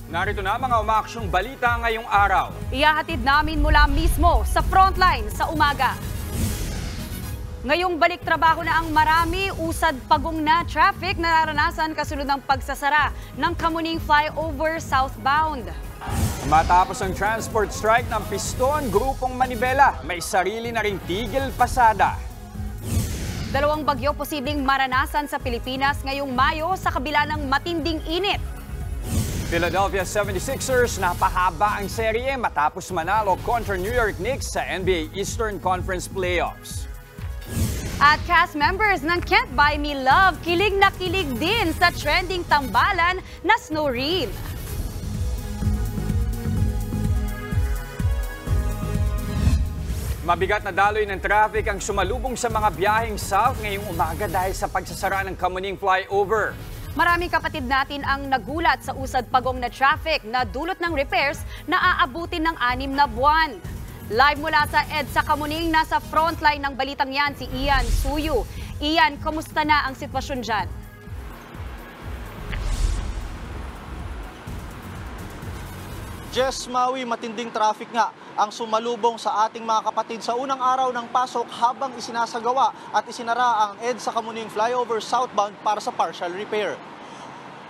Narito na mga umaaksyong balita ngayong araw. Ihahatid namin mula mismo sa frontline sa umaga. Ngayong balik trabaho na ang marami, usad pagong na traffic nararanasan kasunod ng pagsasara ng Kamuning Flyover southbound. Matapos ang transport strike ng Piston, Grupong Manibela, may sarili na ring tigil pasada. Dalawang bagyo posibleng maranasan sa Pilipinas ngayong Mayo sa kabila ng matinding init. Philadelphia 76ers napahaba ang serye matapos manalo kontra New York Knicks sa NBA Eastern Conference Playoffs. At cast members ng Can't Buy Me Love kilig na kilig din sa trending tambalan na Snow Rim. Mabigat na daloy ng traffic ang sumalubong sa mga biyaheng south ngayong umaga dahil sa pagsasara ng Kamuning Flyover. Maraming kapatid natin ang nagulat sa usad pagong na traffic na dulot ng repairs na aabutin ng 6 na buwan. Live mula sa EDSA Kamuning, nasa frontline ng balitang yan si Ian Suyu. Ian, kamusta na ang sitwasyon dyan? Jess, Maui, matinding traffic nga ang sumalubong sa ating mga kapatid sa unang araw ng pasok habang isinasagawa at isinara ang EDSA Kamuning Flyover southbound para sa partial repair.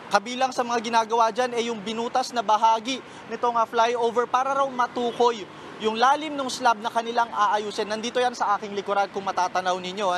Kabilang sa mga ginagawa dyan ay yung binutas na bahagi nitong flyover para raw matukoy yung lalim ng slab na kanilang aayusin. Nandito yan sa aking likuran kung matatanaw ninyo.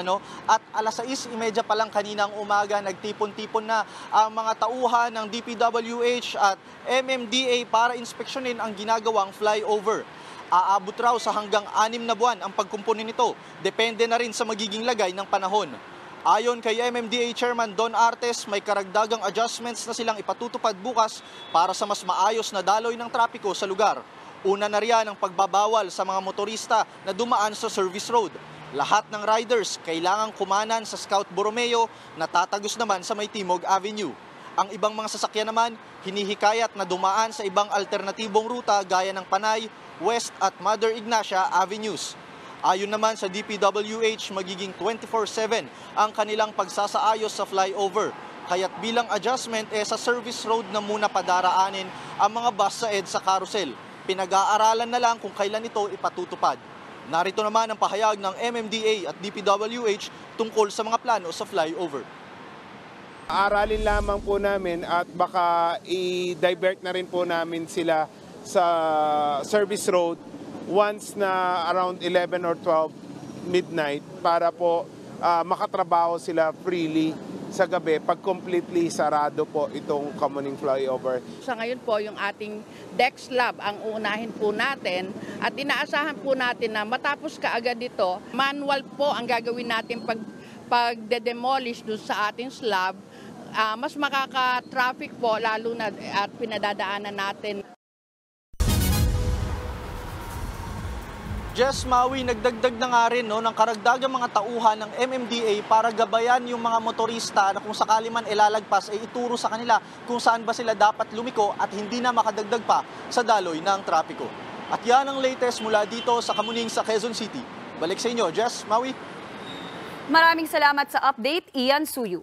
At alas 6:30 pa lang kaninang umaga, nagtipon-tipon na ang mga tauhan ng DPWH at MMDA para inspeksyonin ang ginagawang flyover. Aabot raw sa hanggang 6 na buwan ang pagkumpunin nito. Depende na rin sa magiging lagay ng panahon. Ayon kay MMDA Chairman Don Artes, may karagdagang adjustments na silang ipatutupad bukas para sa mas maayos na daloy ng trapiko sa lugar. Una na riyan ang pagbabawal sa mga motorista na dumaan sa service road. Lahat ng riders kailangang kumanan sa Scout Borromeo na tatagos naman sa may Timog Avenue. Ang ibang mga sasakyan naman, hinihikayat na dumaan sa ibang alternatibong ruta gaya ng Panay, West at Mother Ignacia Avenues. Ayon naman sa DPWH, magiging 24/7 ang kanilang pagsasaayos sa flyover. Kaya't bilang adjustment sa service road na muna padaraanin ang mga bus sa EDSA Carousel. Pinag-aaralan na lang kung kailan ito ipatutupad. Narito naman ang pahayag ng MMDA at DPWH tungkol sa mga plano sa flyover. Aralin lamang po namin at baka i-divert na rin po namin sila sa service road once na around 11 or 12 midnight para po makatrabaho sila freely sa gabi pag completely sarado po itong Kamuning Flyover. Sa ngayon po yung ating deck slab ang uunahin po natin at inaasahan po natin na matapos kaagad dito, manual po ang gagawin natin pag-demolish doon sa ating slab. Mas makaka-traffic po lalo na at pinadadaanan natin. Jess, Maui, nagdagdag na nga rin ng karagdagang mga tauhan ng MMDA para gabayan yung mga motorista na kung sakali man ilalagpas ay ituro sa kanila kung saan ba sila dapat lumiko at hindi na makadagdag pa sa daloy ng trapiko. At yan ang latest mula dito sa Kamuning sa Quezon City. Balik sa inyo, Jess, Maui. Maraming salamat sa update, Ian Suyu.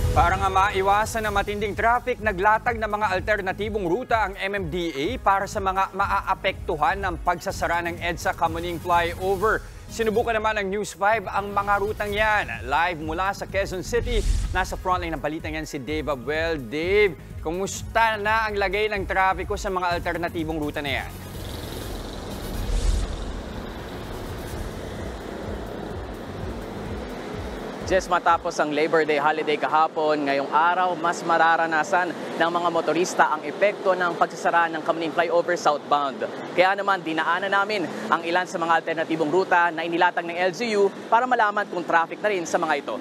Para nga maiwasan na matinding traffic, naglatag ng mga alternatibong ruta ang MMDA para sa mga maaapektuhan ng pagsasara ng EDSA Kamuning Flyover. Sinubukan naman ng News 5 ang mga rutang yan. Live mula sa Quezon City, nasa frontline ng balitang yan si Dave Abuel. Dave, kumusta na ang lagay ng trapiko sa mga alternatibong ruta na yan? Just matapos ang Labor Day holiday kahapon, ngayong araw mas mararanasan ng mga motorista ang epekto ng pagsasara ng Kamuning Flyover southbound. Kaya naman dinaanan namin ang ilan sa mga alternatibong ruta na inilatag ng LGU para malaman kung traffic na rin sa mga ito.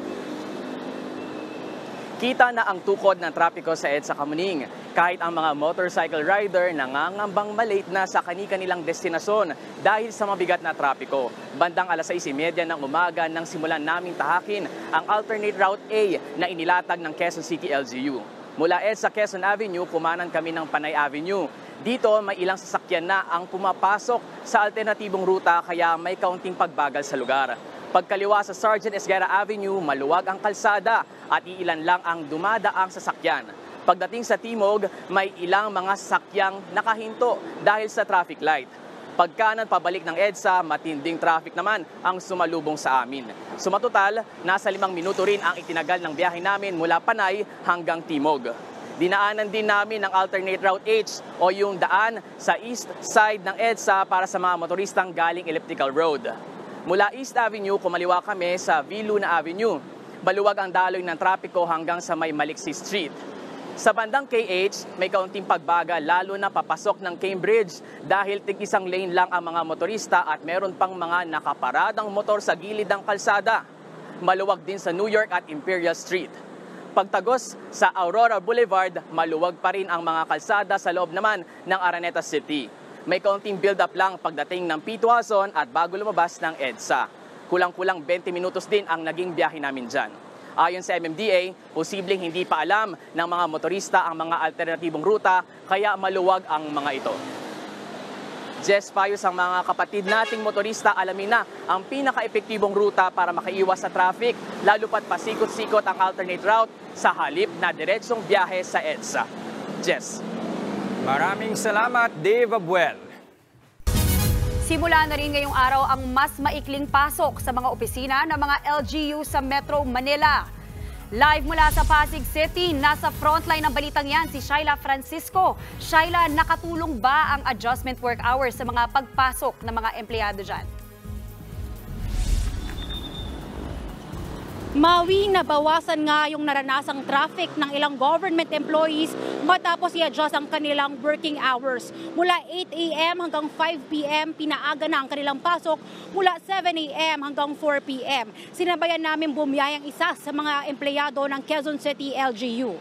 Kita na ang tukod ng trapiko sa EDSA Kamuning. Kahit ang mga motorcycle rider nangangambang malate na sa kani-kanilang destinasyon dahil sa mabigat na trapiko. Bandang alas 6:30 ng umaga nang simulan naming tahakin ang alternate route A na inilatag ng Quezon City LGU. Mula EDSA Quezon Avenue, kumanan kami ng Panay Avenue. Dito may ilang sasakyan na ang pumapasok sa alternatibong ruta kaya may kaunting pagbagal sa lugar. Pagkaliwa sa Sergeant Esguerra Avenue, maluwag ang kalsada at iilan lang ang dumadaang sasakyan. Pagdating sa Timog, may ilang mga sasakyang nakahinto dahil sa traffic light. Pagkanan pabalik ng EDSA, matinding traffic naman ang sumalubong sa amin. Sumatotal, nasa 5 minuto rin ang itinagal ng biyahe namin mula Panay hanggang Timog. Dinaanan din namin ang alternate route H o yung daan sa east side ng EDSA para sa mga motoristang galing Elliptical Road. Mula East Avenue, kumaliwa kami sa V. Luna Avenue. Baluwag ang daloy ng trapiko hanggang sa may Maliksi Street. Sa bandang KH, may kaunting pagbaga lalo na papasok ng Cambridge dahil tig-isang lane lang ang mga motorista at meron pang mga nakaparadang motor sa gilid ng kalsada. Maluwag din sa New York at Imperial Street. Pagtagos sa Aurora Boulevard, maluwag pa rin ang mga kalsada sa loob naman ng Araneta City. May kaunting build-up lang pagdating ng P. Tuazon at bago lumabas ng EDSA. Kulang-kulang 20 minutos din ang naging biyahe namin dyan. Ayon sa MMDA, posibleng hindi pa alam ng mga motorista ang mga alternatibong ruta kaya maluwag ang mga ito. Jess, payo sa mga kapatid nating motorista, alamin na ang pinaka-epektibong ruta para makaiwas sa traffic, lalo pat pasikot-sikot ang alternate route sa halip na diretsong biyahe sa EDSA. Jess. Maraming salamat, Dave Abuel. Simula na rin ngayong araw ang mas maikling pasok sa mga opisina ng mga LGU sa Metro Manila. Live mula sa Pasig City, nasa frontline ng balitang yan si Shaila Francisco. Shaila, nakatulong ba ang adjustment work hours sa mga pagpasok ng mga empleyado dyan? Mawi, nabawasan nga yung naranasang traffic ng ilang government employees matapos i-adjust ang kanilang working hours. Mula 8 a.m. hanggang 5 p.m. pinaaga na ang kanilang pasok mula 7 a.m. hanggang 4 p.m. Sinabayan namin bumiyayang isa sa mga empleyado ng Quezon City LGU.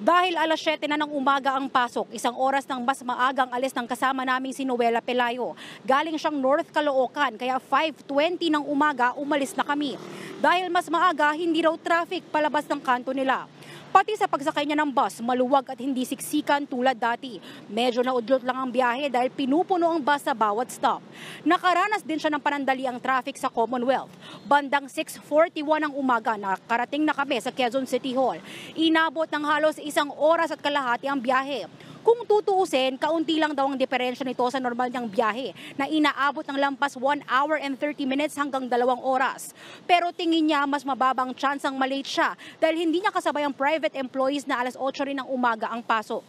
Dahil alas 7 na ng umaga ang pasok, 1 oras ng mas maagang alis ng kasama naming si Noela Pelayo. Galing siyang North Caloocan, kaya 5:20 ng umaga umalis na kami. Dahil mas maaga, hindi raw traffic palabas ng kanto nila. Pati sa pagsakay niya ng bus, maluwag at hindi siksikan tulad dati. Medyo naudlot lang ang biyahe dahil pinupuno ang bus sa bawat stop. Nakaranas din siya ng panandaliang traffic sa Commonwealth. Bandang 6:41 ng umaga, nakarating na kami sa Quezon City Hall. Inabot ng halos 1 oras at kalahati ang biyahe. Kung tutuusin, kaunti lang daw ang diferensya nito sa normal niyang biyahe na inaabot ng lampas 1 hour and 30 minutes hanggang 2 oras. Pero tingin niya mas mababang tsansang malate siya dahil hindi niya kasabay ang private employees na alas 8 rin ng umaga ang pasok.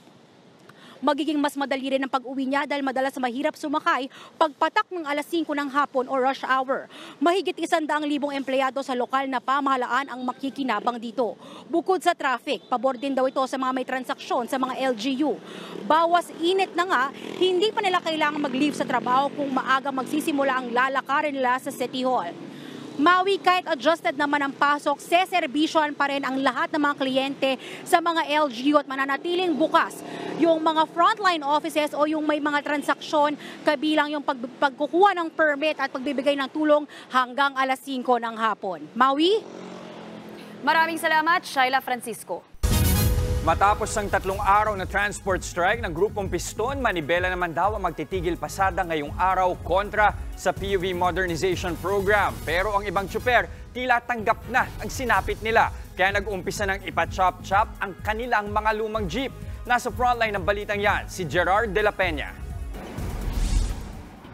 Magiging mas madali rin ang pag-uwi niya dahil madalas mahirap sumakay pagpatak ng alas 5 ng hapon o rush hour. Mahigit 100,000 empleyado sa lokal na pamahalaan ang makikinabang dito. Bukod sa traffic, pabor din daw ito sa mga may transaksyon sa mga LGU. Bawas init na nga, hindi pa nila kailangan mag-leave sa trabaho kung maaga magsisimula ang lalakarin nila sa City Hall. Mawi, kahit adjusted naman ang pasok, seserbisyohan pa rin ang lahat ng mga kliyente sa mga LGU at mananatiling bukas yung mga frontline offices o yung may mga transaksyon kabilang yung pagkukuha ng permit at pagbibigay ng tulong hanggang alas 5 ng hapon. Mawi? Maraming salamat, Shaila Francisco. Matapos ang 3 araw na transport strike ng grupong Piston, Manibela naman daw ang magtitigil pasada ngayong araw kontra sa PUV Modernization Program. Pero ang ibang tsuper, tila tanggap na ang sinapit nila. Kaya nag-umpisa ng ipa-chop-chop ang kanilang mga lumang jeep. Nasa frontline ng balitang yan, si Gerard de la Peña.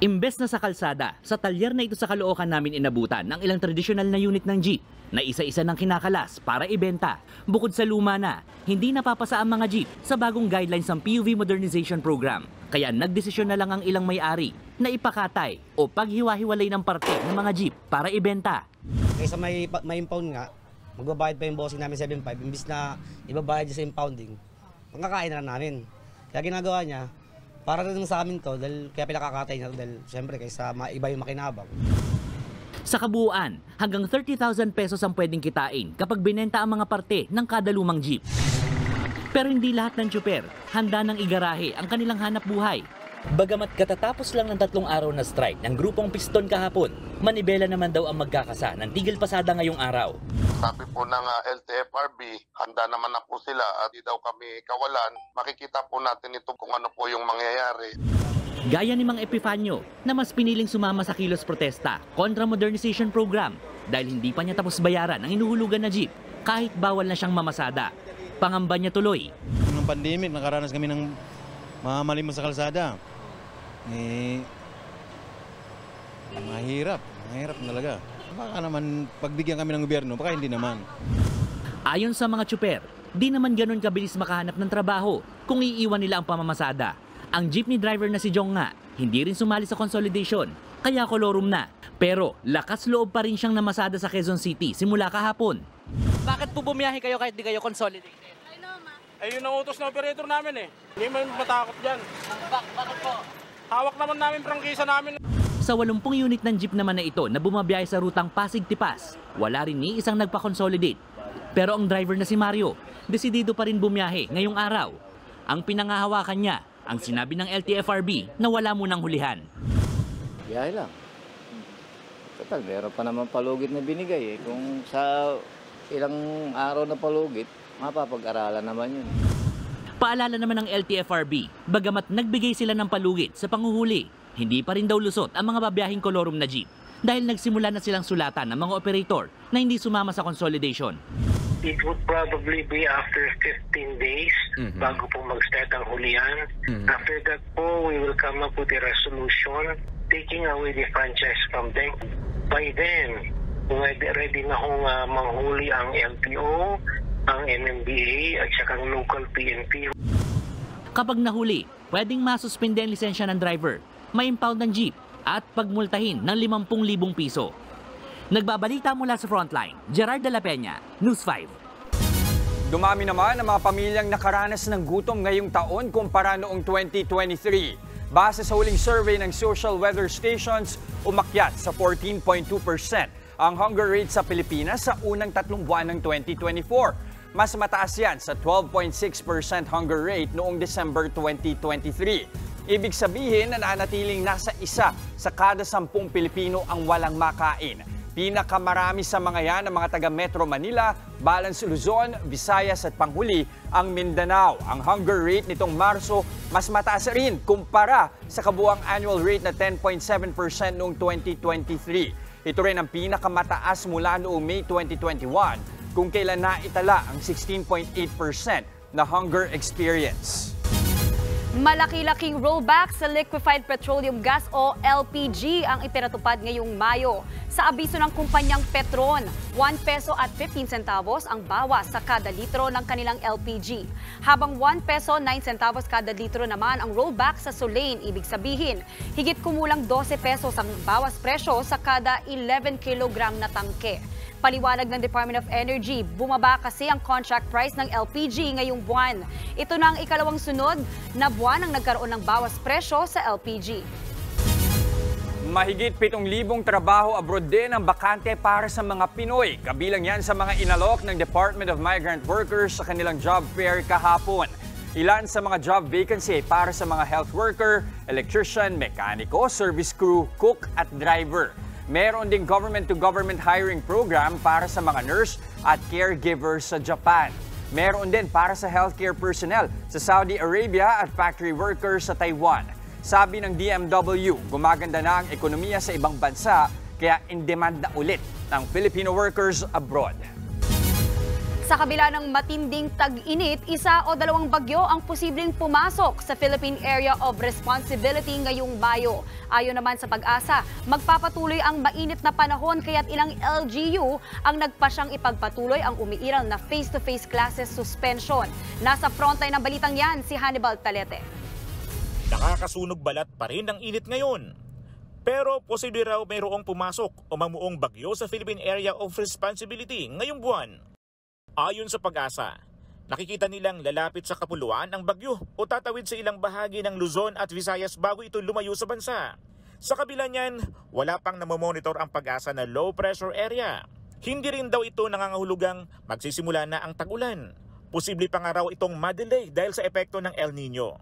Imbes na sa kalsada, sa talyer na ito sa Caloocan namin inabutan ng ilang tradisyonal na unit ng jeep na isa-isa ng kinakalas para ibenta. Bukod sa luma na, hindi napapasa ang mga jeep sa bagong guidelines ng PUV Modernization Program. Kaya nagdesisyon na lang ang ilang may-ari na ipakatay o paghiwa-hiwalay ng parte ng mga jeep para ibenta. Kaysa may impound nga, magbabayad pa yung bossing namin 7.5, imbis na ibabayad sa impounding, pangkakain na namin. Kaya ginagawa niya, para rin sa amin to, dahil kaya pinakakatay niya dahil siyempre kaysa iba yung makinabang. Sa kabuuan, hanggang 30,000 pesos ang pwedeng kitain kapag binenta ang mga parte ng kada lumang jeep. Pero hindi lahat ng tsuper handa ng igarahe ang kanilang hanap buhay. Bagamat katatapos lang ng 3 araw na strike ng grupong Piston kahapon, Manibela naman daw ang magkakasa ng tigil pasada ngayong araw. Sabi po ng LTFRB, handa naman na po sila at di daw kami kawalan. Makikita po natin ito kung ano po yung mangyayari. Gaya ni Mang Epifanio na mas piniling sumama sa kilos protesta kontra modernization program dahil hindi pa niya tapos bayaran ang inuhulugan na jeep kahit bawal na siyang mamasada. Pangamba niya tuloy. Nung pandemic, nakaranas kami ng mamalimos sa kalsada. Mahirap talaga. Baka naman pagbigyan kami ng gobyerno, baka hindi naman. Ayon sa mga tsuper, di naman ganun kabilis makahanap ng trabaho kung iiwan nila ang pamamasada. Ang jeepney driver na si Jong nga, hindi rin sumali sa consolidation, kaya kolorum na. Pero lakas loob pa rin siyang namasada sa Quezon City simula kahapon. Bakit po bumiyahe kayo kahit di kayo consolidated? Ay, yun ang utos na operator namin eh. Hindi man matakot dyan. Bakit po? Hawak naman namin prangkisa namin. Sa 80 unit ng jeep naman na ito na bumabiyahe sa rutang Pasig-Tipas, wala rin ni isang nagpa-consolidate. Pero ang driver na si Mario, desidido pa rin bumiyahe ngayong araw. Ang pinangahawakan niya, ang sinabi ng LTFRB na wala munang hulihan. Biyahe lang. Total, meron pa naman palugit na binigay eh. Kung sa ilang araw na palugit, mapapag-aralan naman yun. Paalala naman ng LTFRB, bagamat nagbigay sila ng palugit sa panghuhuli, hindi pa rin daw lusot ang mga babiyahing kolorum na jeep dahil nagsimula na silang sulatan ng mga operator na hindi sumama sa consolidation. It would probably be after 15 days bago po mag-start ang hulihan. After that po, we will come up with a resolution taking away the franchise from them. By then, ready na hong manghuli ang LTO, ang MMDA at saka ang local PNP. Kapag nahuli, pwedeng masuspende ang lisensya ng driver, ma-impound ng jeep at pagmultahin ng 50,000 piso. Nagbabalita mula sa Frontline, Gerard de la Peña, News 5. Dumami naman ang mga pamilyang nakaranas ng gutom ngayong taon kumpara noong 2023. Base sa huling survey ng Social Weather Stations, umakyat sa 14.2% ang hunger rate sa Pilipinas sa unang 3 buwan ng 2024. Mas mataas yan sa 12.6% hunger rate noong December 2023. Ibig sabihin na nanatiling nasa 1 sa kada 10 Pilipino ang walang makain. Pinakamarami sa mga yan ang mga taga Metro Manila, Balance Luzon, Visayas at panghuli ang Mindanao. Ang hunger rate nitong Marso mas mataas rin kumpara sa kabuang annual rate na 10.7% noong 2023. Ito rin ang pinakamataas mula noong May 2021 kung kailan naitala ang 16.8% na hunger experience. Malaki-laking rollback sa liquefied petroleum gas o LPG ang ipinatupad ngayong Mayo. Sa abiso ng kumpanyang Petron, 1 peso at 15 centavos ang bawas sa kada litro ng kanilang LPG. Habang 1 peso 9 centavos kada litro naman ang rollback sa Solane. Ibig sabihin, higit kumulang 12 pesos ang bawas presyo sa kada 11 kilogram na tangke. Paliwanag ng Department of Energy, bumaba kasi ang contract price ng LPG ngayong buwan. Ito na ang ikalawang sunod na buwan ang nagkaroon ng bawas presyo sa LPG. Mahigit 7,000 trabaho abroad din ang bakante para sa mga Pinoy. Kabilang yan sa mga inalok ng Department of Migrant Workers sa kanilang job fair kahapon. Ilan sa mga job vacancy para sa mga health worker, electrician, mekaniko, service crew, cook at driver. Meron ding government-to-government hiring program para sa mga nurse at caregivers sa Japan. Meron din para sa healthcare personnel sa Saudi Arabia at factory workers sa Taiwan. Sabi ng DMW, gumaganda na ang ekonomiya sa ibang bansa kaya in demand na ulit ng Filipino workers abroad. Sa kabila ng matinding tag-init, 1 o 2 bagyo ang posibleng pumasok sa Philippine Area of Responsibility ngayong Mayo. Ayon naman sa Pag-asa, magpapatuloy ang mainit na panahon kaya't ilang LGU ang nagpasyang ipagpatuloy ang umiiral na face-to-face classes suspension. Nasa frontline ng balitang yan, si Hannibal Talete. Nakakasunog balat pa rin ang init ngayon. Pero posible raw mayroong pumasok o mamuong bagyo sa Philippine Area of Responsibility ngayong buwan. Ayon sa Pag-asa, nakikita nilang lalapit sa kapuluan ang bagyo o tatawid sa ilang bahagi ng Luzon at Visayas bago ito lumayo sa bansa. Sa kabila niyan, wala pang namomonitor ang Pag-asa na low pressure area. Hindi rin daw ito nangangahulugang magsisimula na ang tag-ulan. Posible pa nga raw itong ma-delay dahil sa epekto ng El Nino.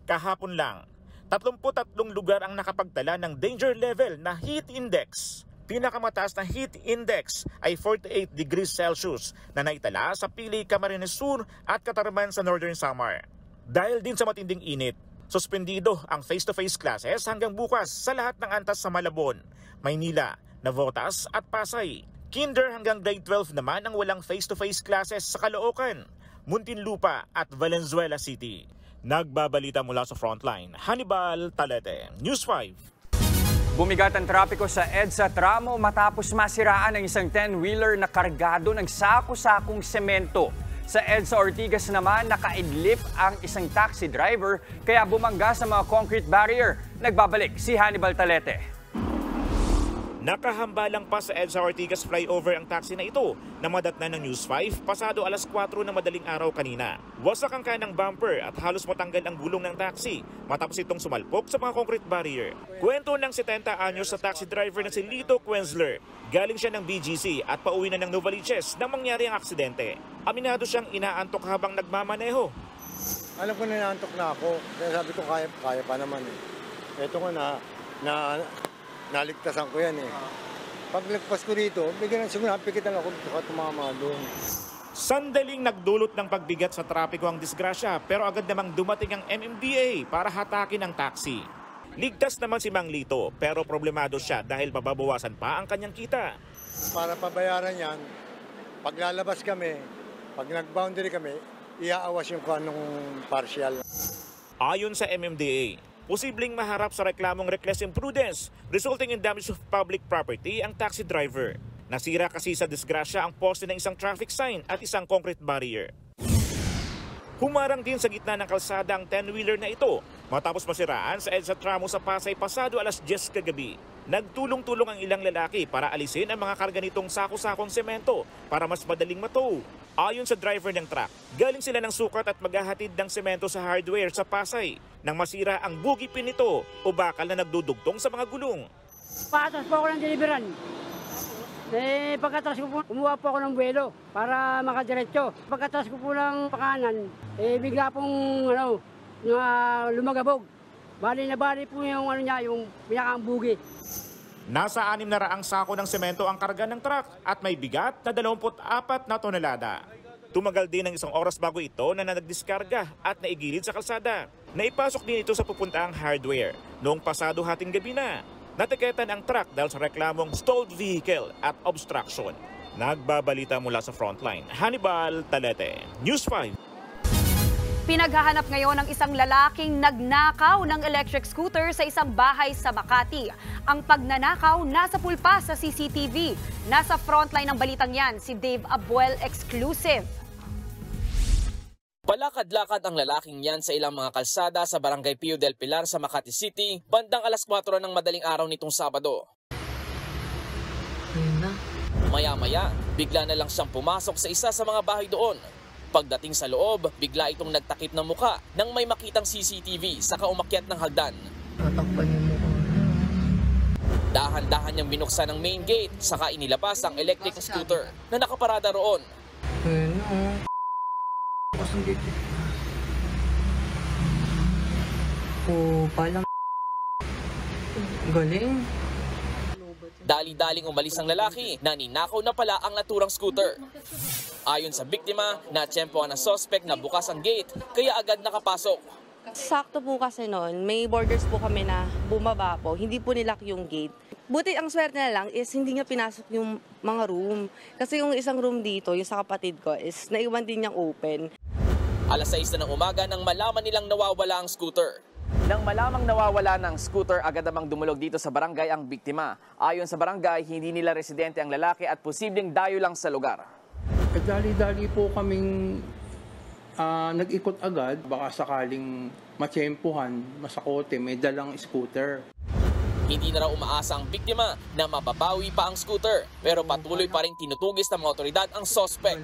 Kahapon lang, 33 lugar ang nakapagtala ng danger level na heat index. Pinakamataas na heat index ay 48 degrees Celsius na naitala sa Pili, Camarines Sur at Catarman sa Northern Samar. Dahil din sa matinding init, suspendido ang face-to-face classes hanggang bukas sa lahat ng antas sa Malabon, Maynila, Navotas at Pasay. Kinder hanggang grade 12 naman ang walang face-to-face classes sa Caloocan. Muntinlupa at Valenzuela City. Nagbabalita mula sa Frontline, Hannibal Talete, News 5. Bumigat ang trapiko sa EDSA tramo matapos masiraan ang isang 10-wheeler na kargado ng sako-sakong semento. Sa EDSA Ortigas naman, nakaidlip ang isang taxi driver kaya bumangga sa mga concrete barrier. Nagbabalik si Hannibal Talete. Nakahambalang pa sa EDSA Ortigas flyover ang taxi na ito na madatnan ng News 5 pasado alas 4 ng madaling araw kanina. Wasak ang kanang bumper at halos matanggal ang gulong ng taxi matapos itong sumalpok sa mga concrete barrier. Kwento ng 70 anyos sa taxi driver na si Lito Quenzler. Galing siya ng BGC at pauwi na ng Novaliches nang mangyari ang aksidente. Aminado siyang inaantok habang nagmamaneho. Alam ko na inaantok na ako. Kaya sabi ko kaya pa naman eh. Ito ko naligtasan ko yan eh. Paglagpas ko dito, bigyan ng siguro napikitan ako at tumama doon. Sandaling nagdulot ng pagbigat sa trapiko ang disgrasya pero agad namang dumating ang MMDA para hatakin ang taxi. Ligtas naman si Mang Lito pero problemado siya dahil mababawasan pa ang kanyang kita. Para pabayaran yan, pag lalabas kami, pag nag-boundary kami, iaawas yung kanong partial. Ayon sa MMDA, posibleng maharap sa reklamong reckless imprudence resulting in damage of public property ang taxi driver. Nasira kasi sa disgrasya ang poste ng isang traffic sign at isang concrete barrier. Humarang din sa gitna ng kalsada ang 10-wheeler na ito matapos masiraan sa EDSA tramo sa Pasay pasado alas 10 kagabi. Nagtulong-tulong ang ilang lalaki para alisin ang mga karga nitong sako-sakong semento para mas madaling matow. Ayon sa driver ng truck, galing sila ng sukat at maghahatid ng semento sa hardware sa Pasay nang masira ang bugi pin nito o bakal na nagdudugtong sa mga gulong. Patas po ako ng deliveran. Pagkatras ko po, kumuha po ako ng buwelo para makadiretso. Pagkatras ko po ng pakanan, bigla pong lumagabog. Bali na bali po yung yung pinakang bugi. Nasa 600 sako ng semento ang karga ng truck at may bigat na 24 na tonelada. Tumagal din ng isang oras bago ito na nagdiskarga at naigilid sa kalsada. Naipasok din ito sa pupuntaang hardware noong pasado hating gabi na. Natiketan ang truck dahil sa reklamong stalled vehicle at obstruction. Nagbabalita mula sa Frontline, Hannibal Talete, News 5. Pinaghahanap ngayon ng isang lalaking nagnakaw ng electric scooter sa isang bahay sa Makati. Ang pagnanakaw nasa pulpa sa CCTV. Nasa frontline ng balitang yan, si Dave Abuel exclusive. Palakad-lakad ang lalaking yan sa ilang mga kalsada sa Barangay Pio del Pilar sa Makati City, bandang alas 4 ng madaling araw nitong Sabado. Maya-maya, bigla na lang siyang pumasok sa isa sa mga bahay doon. Pagdating sa loob, bigla itong nagtakip ng muka nang may makitang CCTV sa kaumakyat ng hagdan. Dahan-dahan niyang binuksan ang main gate, saka inilabas ang electric scooter na nakaparada roon. Palang galing. Dali-daling umalis ang lalaki na ninakaw na pala ang naturang scooter. Ayon sa biktima, natsyempohan ng suspect na bukas ang gate kaya agad nakapasok. Sakto po kasi noon, may borders po kami na bumaba po, hindi po nilak yung gate. Buti ang swerte na lang is hindi niya pinasok yung mga room. Kasi yung isang room dito, yung sa kapatid ko, is naiwan din niyang open. Alas 6 na ng umaga nang malaman nilang nawawala ang scooter. Nang malamang nawawala ng scooter, agad namang dumulog dito sa barangay ang biktima. Ayon sa barangay, hindi nila residente ang lalaki at posibleng dayo lang sa lugar. Dali-dali po kaming nag-ikot agad. Baka sakaling matsyempuhan, masakote, may dalang scooter. Hindi na raw umaasa ang biktima na mababawi pa ang scooter. Pero patuloy pa rin tinutugis ng mga otoridad ang suspect.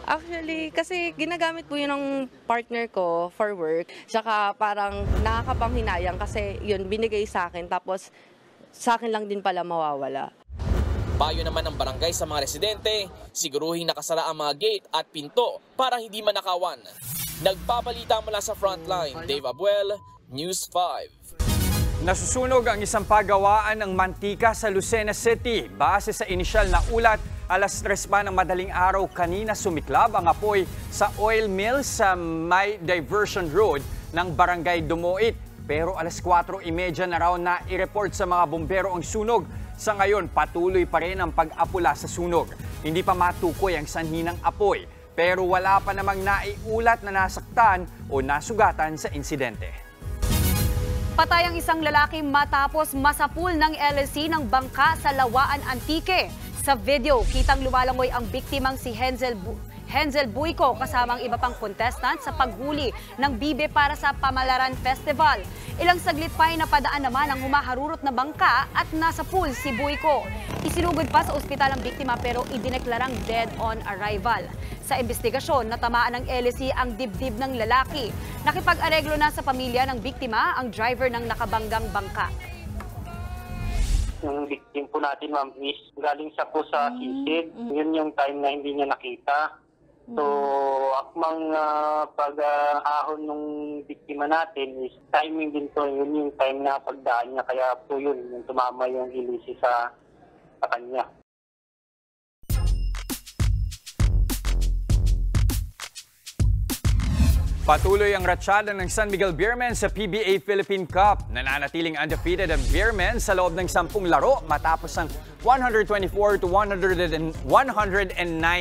Actually, kasi ginagamit po yun ng partner ko for work. Tsaka parang nakakapanghinayang kasi yun binigay sa akin tapos sa akin lang din pala mawawala. Payo naman ng barangay sa mga residente, siguruhin nakasara ang mga gate at pinto para hindi manakawan. Nagpabalita mula sa Frontline, Dave Abuel, News 5. Nasusunog ang isang pagawaan ng mantika sa Lucena City. Base sa inisyal na ulat, alas 3 pa ng madaling araw kanina sumiklab ang apoy sa oil mill sa May Diversion Road ng Barangay Dumoit. Pero alas 4:30 na raw na i-report sa mga bumbero ang sunog. Sa ngayon, patuloy pa rin ang pag-apula sa sunog. Hindi pa matukoy ang sanhi ng apoy. pero wala pa namang naiulat na nasaktan o nasugatan sa insidente. Patay ang isang lalaki matapos masapul ng LSC ng bangka sa Lawaan Antique. Sa video, kitang lumalangoy ang biktimang si Hensel Buico kasama ang iba pang contestant sa paghuli ng bibe para sa Pamalaran Festival. Ilang saglit pa ay napadaan naman ang humaharurot na bangka at nasa pool si Buico. Isinugod pa sa ospital ang biktima pero idineklarang dead on arrival. Sa investigasyon, natamaan ng LSC ang dibdib ng lalaki. Nakipag-areglo na sa pamilya ng biktima ang driver ng nakabanggang bangka. Yung victim po natin, ma'am, is galing siya po sa sisid. Yun yung time na hindi niya nakita. So, akmang pag-ahon ng biktima natin is timing din to. Yun yung time na pagdaan niya. Kaya po yun, yung tumama yung ilisi sa kanya. Patuloy ang ratsyada ng San Miguel Beermen sa PBA Philippine Cup. Nananatiling undefeated ang Beermen sa loob ng 10 laro matapos ang 124-109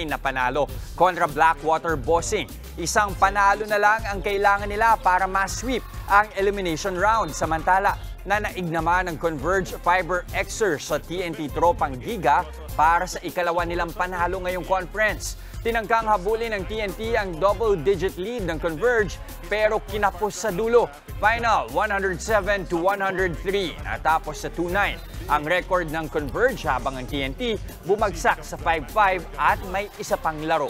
na panalo kontra Blackwater Bossing. Isang panalo na lang ang kailangan nila para ma-sweep ang elimination round. Samantala, nanaig naman ang Converge Fiber Xer sa TNT Tropang Giga para sa ikalawa nilang panalo ngayong conference. Tinangkang habulin ng TNT ang double-digit lead ng Converge pero kinapos sa dulo. Final 107-103 natapos sa 2-9 ang record ng Converge habang ang TNT bumagsak sa 5-5 at may isa pang laro.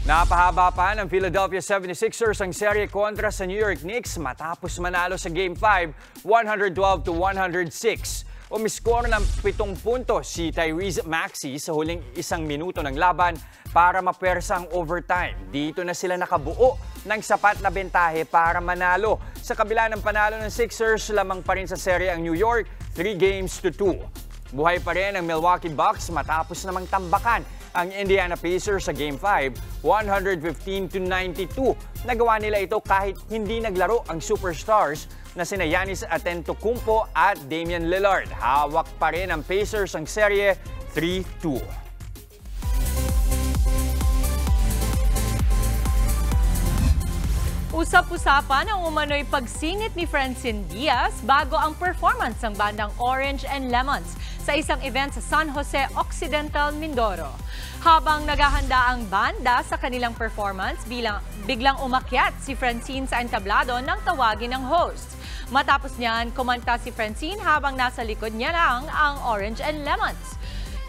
Napahaba pa ng Philadelphia 76ers ang serye kontra sa New York Knicks matapos manalo sa Game 5, 112-106. Umiskor ng 7 puntos si Tyrese Maxey sa huling 1 minuto ng laban para mapersa ang overtime. Dito na sila nakabuo ng sapat na bentahe para manalo. Sa kabila ng panalo ng Sixers, lamang pa rin sa serye ang New York, 3-2. Buhay pa rin ang Milwaukee Bucks matapos namang tambakan ang Indiana Pacers sa Game 5, 115-92. Nagawa nila ito kahit hindi naglaro ang superstars na sina Giannis Antetokounmpo at Damian Lillard. Hawak pa rin ang Pacers ang serye 3-2. Usap-usapan ang umano'y pagsingit ni Francine Diaz bago ang performance ng bandang Orange and Lemons sa isang event sa San Jose Occidental, Mindoro. Habang naghahanda ang banda sa kanilang performance, biglang umakyat si Francine sa entablado nang tawagin ng host. Matapos niyan, kumanta si Francine habang nasa likod niya lang ang Orange and Lemons.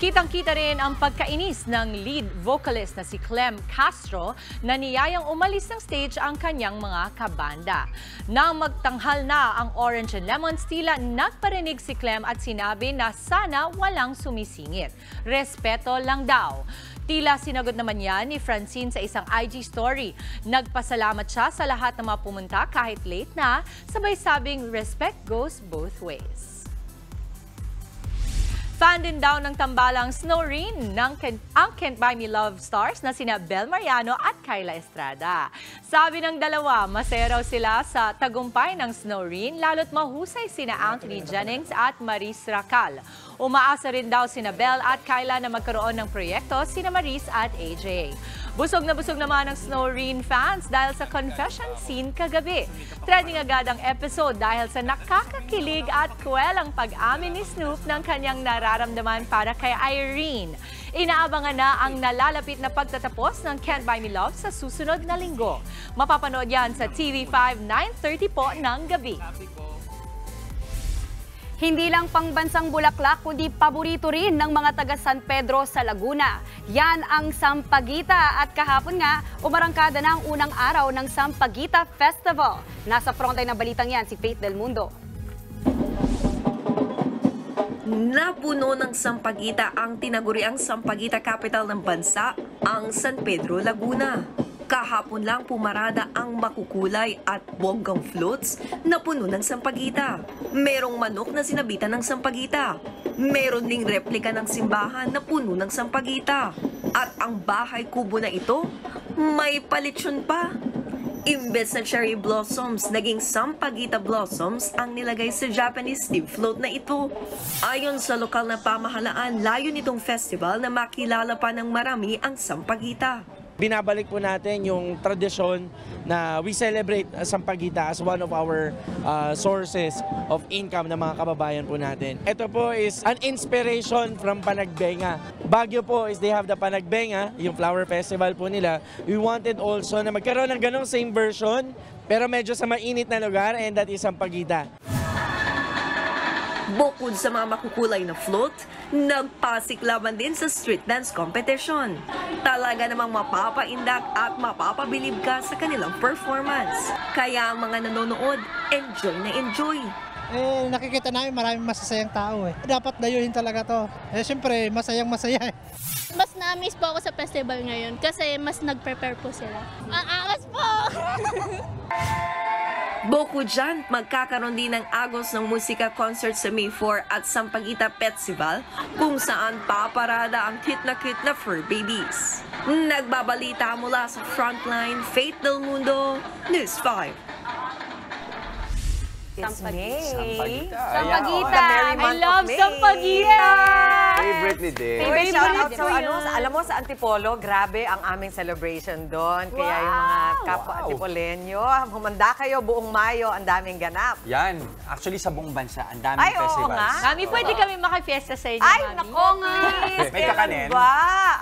Kitang-kita rin ang pagkainis ng lead vocalist na si Clem Castro na niyayang umalis ng stage ang kanyang mga kabanda. Nang magtanghal na ang Orange and Lemons, tila nagparinig si Clem at sinabi na sana walang sumisingit. Respeto lang daw. Tila sinagot naman yan ni Francine sa isang IG story. Nagpasalamat siya sa lahat ng mga pumunta kahit late na, sabay sabing respect goes both ways. Fan din daw ng tambalang Snowreen ang Can't Buy Me Love stars na sina Bel Mariano at Kyla Estrada. Sabi ng dalawa, masaya raw sila sa tagumpay ng Snowreen lalo't mahusay sina Anthony Jennings at Maris Racal. Umaasa rin daw sina Bel at Kyla na magkaroon ng proyekto sina Maris at AJ. Busog na busog naman ang Snowreen fans dahil sa confession scene kagabi. Trending agad ang episode dahil sa nakakakilig at kwelang pag-amin ni Snoop ng kanyang nararamdaman para kay Irene. Inaabangan na ang nalalapit na pagtatapos ng Can't Buy Me Love sa susunod na linggo. Mapapanood yan sa TV5 9:30 po ng gabi. Hindi lang pangbansang bulaklak kundi paborito rin ng mga taga San Pedro sa Laguna. Yan ang Sampaguita at kahapon nga umarangkada na ang unang araw ng Sampaguita Festival. Nasa frontline ng balitang yan si Faith Del Mundo. Napuno ng Sampaguita ang tinaguriang Sampaguita capital ng bansa, ang San Pedro, Laguna. Kahapon lang pumarada ang makukulay at bonggang floats na puno ng Sampaguita. Merong manok na sinabitan ng Sampaguita. Meron ding replika ng simbahan na puno ng Sampaguita. At ang bahay kubo na ito, may palitsyon pa. Imbes na cherry blossoms, naging sampaguita blossoms ang nilagay sa Japanese steam float na ito. Ayon sa lokal na pamahalaan, layo nitong festival na makilala pa ng marami ang sampaguita. Binabalik po natin yung tradisyon na we celebrate sampaguita as one of our sources of income ng mga kababayan po natin. Ito po is an inspiration from Panagbenga. Baguio po is they have the Panagbenga, yung flower festival po nila. We wanted also na magkaroon ng ganong same version pero medyo sa mainit na lugar, and that is sampaguita. Bukod sa mga makukulay na float, nagpasiklaban din sa street dance competition. Talaga namang mapapaindak at mapapabilib ka sa kanilang performance. Kaya ang mga nanonood, enjoy na enjoy. Nakikita namin maraming masasayang tao Dapat dayuhin talaga to. Siyempre, masayang masaya Mas na-miss po ako sa festival ngayon kasi mas nag-prepare po sila. Ang angas po! Bukod dyan, magkakaroon din ng agos ng musika concert sa May 4 at Sampaguita Festival kung saan paparada ang cute na fur babies. Nagbabalita mula sa Frontline, Faith Del Mundo, News 5. Sampaguita. I love Sampaguita! Favorite ni Dave. Favorite Shout ni out sa, alam mo, sa Antipolo, grabe ang aming celebration doon. Kaya yung mga kapwa Antipoleño, humanda kayo buong Mayo, ang daming ganap. Yan. Actually, sa buong bansa, ang daming Ay, oo festivals. nga. Mami, pwede kami makifiesta sa inyo, Ay, Mami. nako nga. May kakanin? Ba?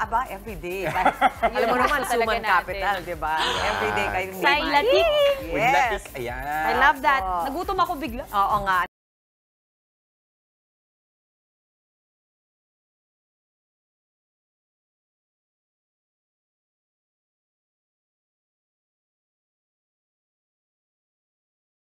Aba, everyday. Alam mo naman, Talaga Suman natin. Capital, di ba? Everyday kayo. Say latik. With latik. Ayan. I love that. Nagutom ako bigla. Oo nga.